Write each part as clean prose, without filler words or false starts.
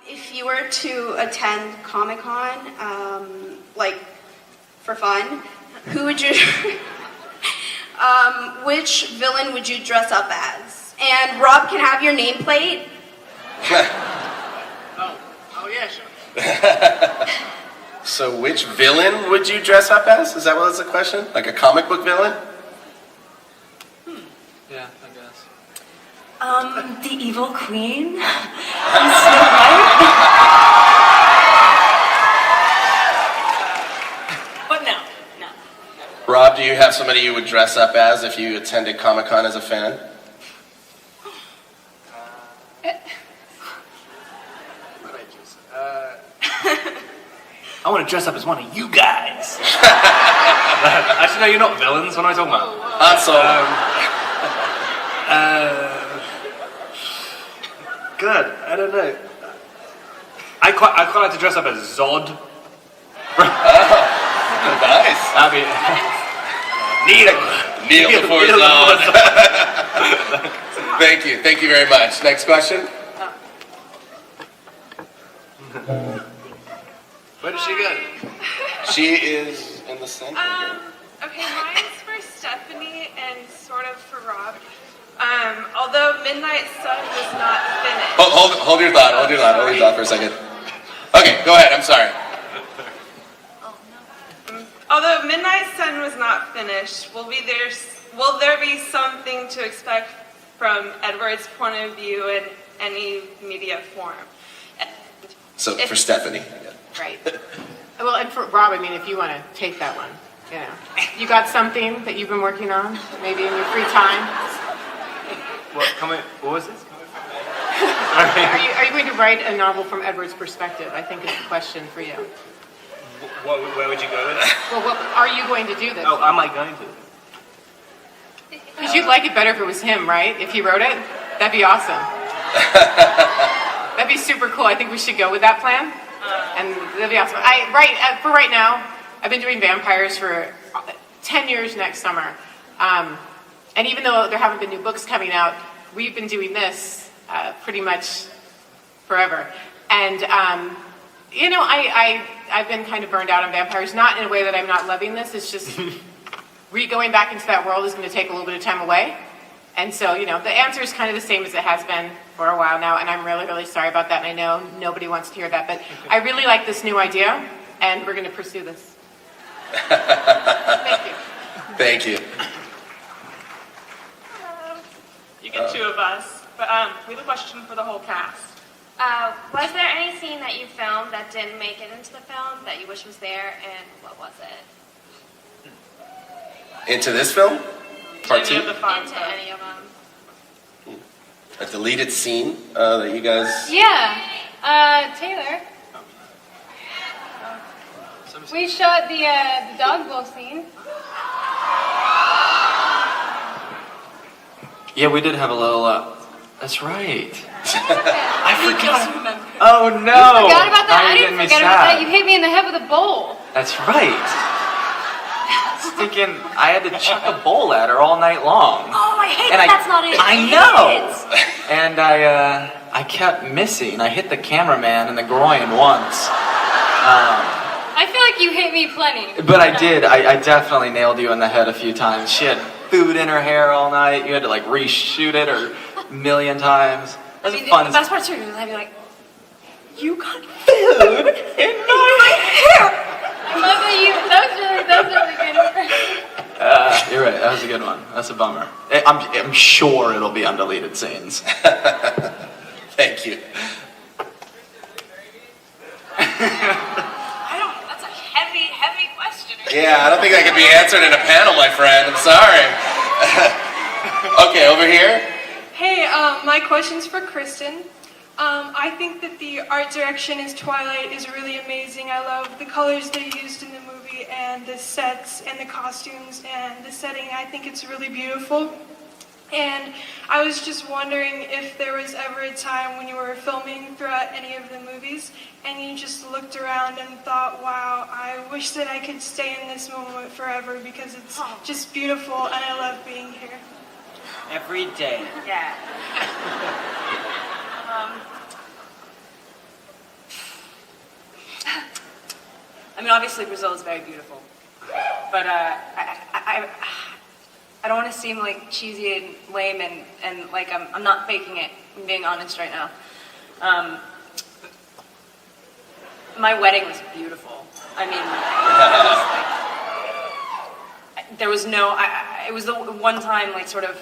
If you were to attend Comic-Con, like, for fun, who would you, which villain would you dress up as? And Rob can have your nameplate. Oh yeah, sure. So which villain would you dress up as? Is that what was the question? Like a comic book villain? Yeah, I guess. The evil queen? Snow White? But no. Rob, do you have somebody you would dress up as if you attended Comic-Con as a fan? I want to dress up as one of you guys. Actually, no, you're not villains. What am I talking about? Good. I don't know. I quite like to dress up as Zod. Nice. That'd be Kneel before Zod. Thank you very much. Next question. Where did she go? She is in the center here. Okay, mine's for Stephanie and sort of for Rob. Although Midnight Sun was not finished. Hold your thought for a second. Okay, go ahead, I'm sorry. Although Midnight Sun was not finished, will there be something to expect from Edward's point of view in any media form? So for Stephanie. Right. Well, and for Rob, I mean, if you want to take that one, you know, you got something that you've been working on, maybe in your free time. What was this? Are you going to write a novel from Edward's perspective? I think is the question for you. Where would you go with it? Well, what are you going to do this? Oh, am I going to? Because you'd like it better if it was him, right? If he wrote it, that'd be awesome. That'd be super cool. I think we should go with that plan. And that'd be awesome. For right now, I've been doing vampires for 10 years next summer. And even though there haven't been new books coming out, we've been doing this pretty much forever. And, you know, I've been kind of burned out on vampires, not in a way that I'm not loving this. It's just going back into that world is going to take a little bit of time away. And so, you know, the answer is kind of the same as it has been for a while now, and I'm really, really sorry about that, and I know nobody wants to hear that, but I really like this new idea, and we're going to pursue this. Thank you. Thank you. You get two of us, but we have a question for the whole cast. Was there any scene that you filmed that didn't make it into the film that you wish was there, and what was it? Into this film? Part 2? Into any of them. A deleted scene that you guys... Yeah, Taylor. We shot the dog bowl scene. Yeah, we did have a little, that's right. I forgot. Oh no! You forgot about that? Now I you're didn't getting me forget about sad. that. You hit me in the head with a bowl. That's right. Thinking I had to chuck a bowl at her all night long. Oh, I hate And that that's not it. I know. And I kept missing. I hit the cameraman in the groin once. I feel like you hit me plenty. But I did. I definitely nailed you in the head a few times. She had food in her hair all night. You had to like reshoot it a million times. That was fun. The best part's too, I'd be like, You got food in my hair. I love that was really good. You're right. That was a good one. That's a bummer. I'm sure it'll be on deleted scenes. Thank you. That's a heavy question. Yeah, I don't think that could be answered in a panel, my friend. I'm sorry. Okay, over here. Hey, my question's for Kristen. I think that the art direction in Twilight is really amazing. I love the colors they used in the movie and the sets and the costumes and the setting. I think it's really beautiful. And I was just wondering if there was ever a time when you were filming throughout any of the movies and you just looked around and thought, wow, I wish that I could stay in this moment forever because it's just beautiful and I love being here. Every day. Yeah. mean, obviously Brazil is very beautiful, but I don't want to seem like cheesy and lame and like I'm not faking it. I'm being honest right now. My wedding was beautiful. I mean, there was no. It was the one time, like, sort of.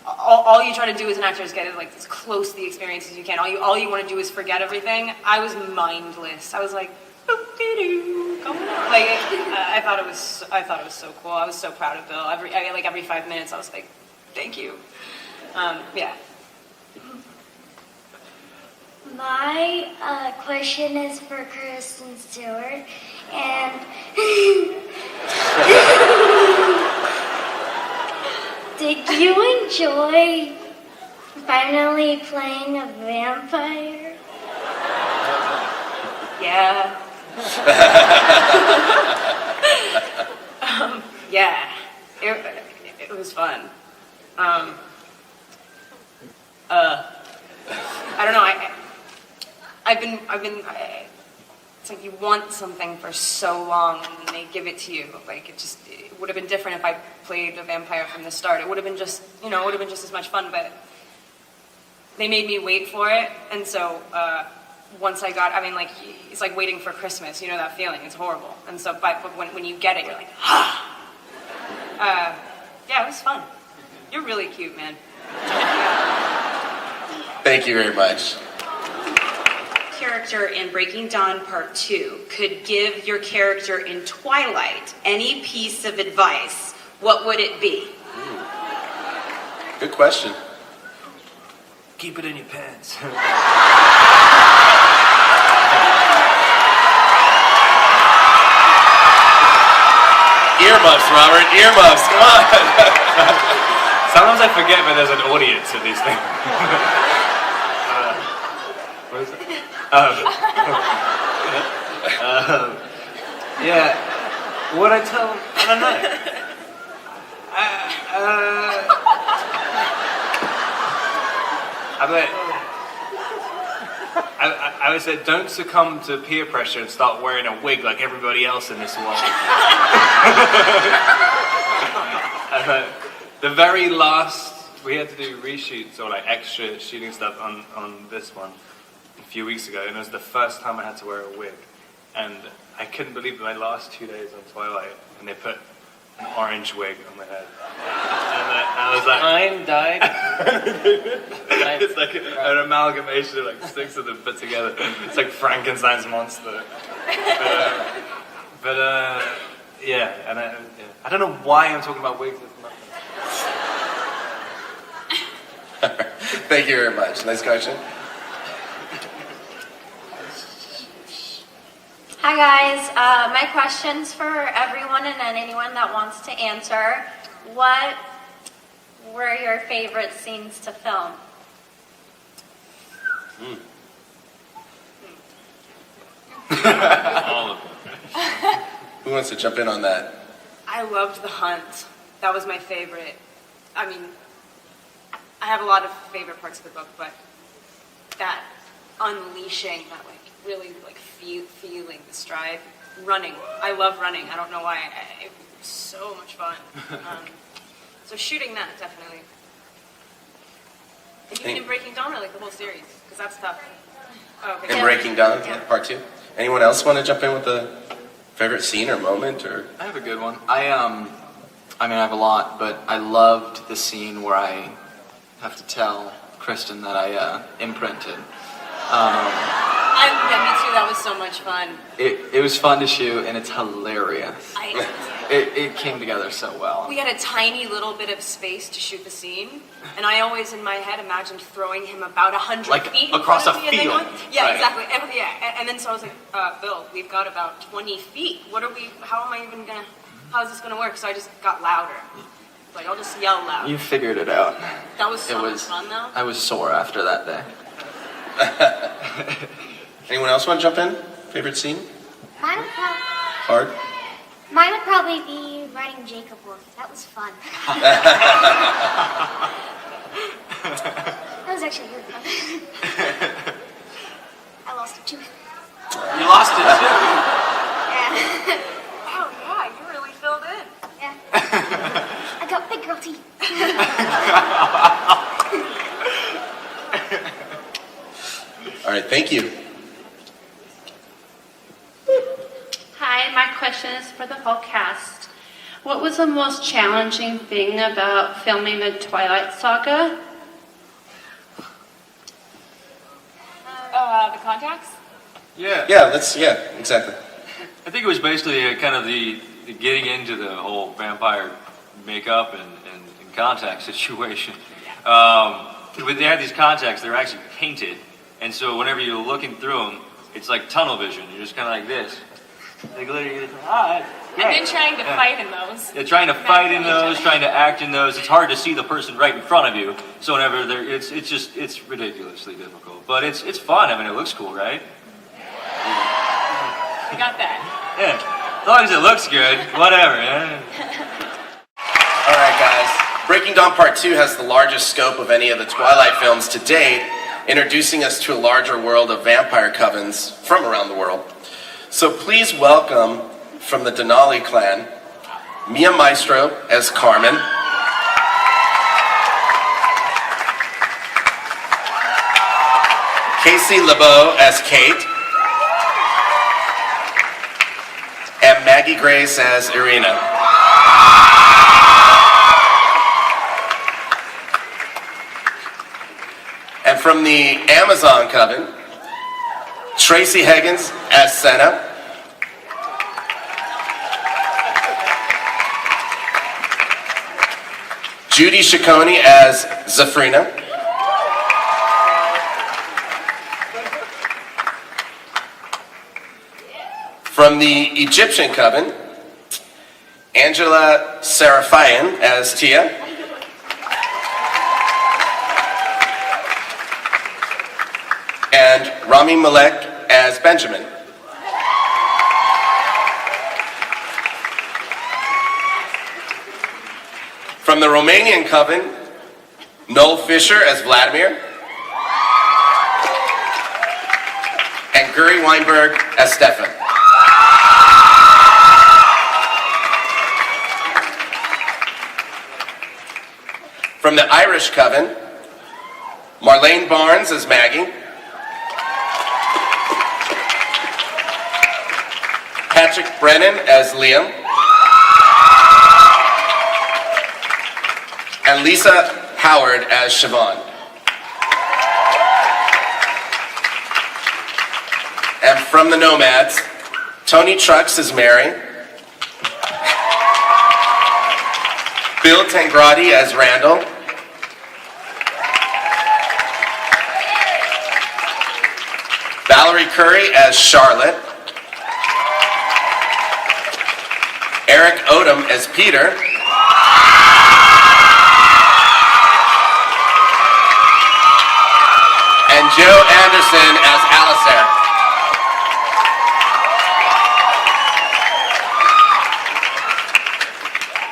All you try to do as an actor is get it like as close to the experience as you can. All you want to do is forget everything. I was mindless. I was like, boop-de-doo, come on. Like I thought it was so cool. I was so proud of Bill. Every 5 minutes, I was like, thank you. Yeah. My question is for Kristen Stewart, and did you enjoy finally playing a vampire? Yeah. Yeah. It was fun. I don't know. It's like you want something for so long and they give it to you. Like it would have been different if I played a vampire from the start. It would have been just as much fun, but they made me wait for it. And so, once I got, it's like waiting for Christmas. You know that feeling? It's horrible. And so, but when you get it, you're like, yeah, it was fun. You're really cute, man. Thank you very much. Character in Breaking Dawn Part 2 could give your character in Twilight any piece of advice, what would it be? Good question. Keep it in your pants. Earmuffs, Robert. Earmuffs. Come on. Sometimes I forget that there's an audience in these things. What is it? Yeah. What I tell them? I don't know. I would say don't succumb to peer pressure and start wearing a wig like everybody else in this world. The very last, we had to do reshoots or like extra shooting stuff on this one a few weeks ago, and it was the first time I had to wear a wig. And I couldn't believe that my last 2 days on Twilight, and they put an orange wig on my head. And I was like, I'm dyed. it's like an amalgamation of like 6 of them put together. It's like Frankenstein's monster. Yeah, and I don't know why I'm talking about wigs. Thank you very much. Next question. Hi guys, my question's for everyone and anyone that wants to answer. What were your favorite scenes to film? All of them. Who wants to jump in on that? I loved the hunt. That was my favorite. I mean, I have a lot of favorite parts of the book, but that unleashing, that like really like feeling the stride, running. I love running. I don't know why. It was so much fun. So shooting that definitely. And even in Breaking Dawn, or like the whole series, because that's tough. Oh, okay. In Breaking Dawn, Part 2. Anyone else want to jump in with a favorite scene or moment? Or I have a good one. I have a lot, but I loved the scene where I have to tell Kristen that I imprinted. Yeah, me too. That was so much fun. It was fun to shoot, and it's hilarious. It came together so well. We had a tiny little bit of space to shoot the scene, and I always in my head imagined throwing him about 100 Like feet across in front a of me and then field. going, yeah, Right. exactly. And then so I was like, Bill, we've got about 20 feet. How is this gonna work? So I just got louder. Like, I'll just yell loud. You figured it out. That was so much fun, though. I was sore after that day. anyone else want to jump in? Favorite scene? Mine would, Hard? mine would probably be writing Jacob Wolf. That was fun. That was actually really fun. I lost a tooth. You lost it too. Yeah. my girl tea. All right, thank you. Hi, my question is for the whole cast. What was the most challenging thing about filming the Twilight Saga? The contacts? Yeah. Yeah, exactly. I think it was basically kind of the getting into the whole vampire makeup and contact situation. When they had these contacts, they were actually painted, and so whenever you're looking through them, it's like tunnel vision. You're just kind of like this. Like literally, I've been trying to fight in those. Yeah, trying to fight in those, trying to act in those. It's hard to see the person right in front of you. So whenever it's ridiculously difficult. But it's fun. I mean, it looks cool, right? You got that. Yeah. As long as it looks good, whatever. Yeah. All right, guys. Breaking Dawn Part 2 has the largest scope of any of the Twilight films to date, introducing us to a larger world of vampire covens from around the world. So please welcome from the Denali clan, Mia Maestro as Carmen, Casey LeBeau as Kate, and Maggie Grace as Irina. And from the Amazon Coven, Tracy Higgins as Senna, Judy Ciccone as Zafrina, from the Egyptian Coven, Angela Seraphian as Tia, and Rami Malek as Benjamin. From the Romanian Coven, Noel Fisher as Vladimir, and Guri Weinberg as Stefan. From the Irish Coven, Marlene Barnes as Maggie, Patrick Brennan as Liam, and Lisa Howard as Siobhan. And from the Nomads, Tony Trucks as Mary, Bill Tangradi as Randall, Valerie Curry as Charlotte, Eric Odom as Peter, and Joe Anderson as Alistair.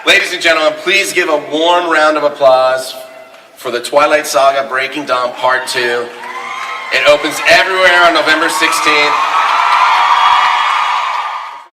Ladies and gentlemen, please give a warm round of applause for the Twilight Saga Breaking Dawn Part 2. It opens everywhere on November 16th.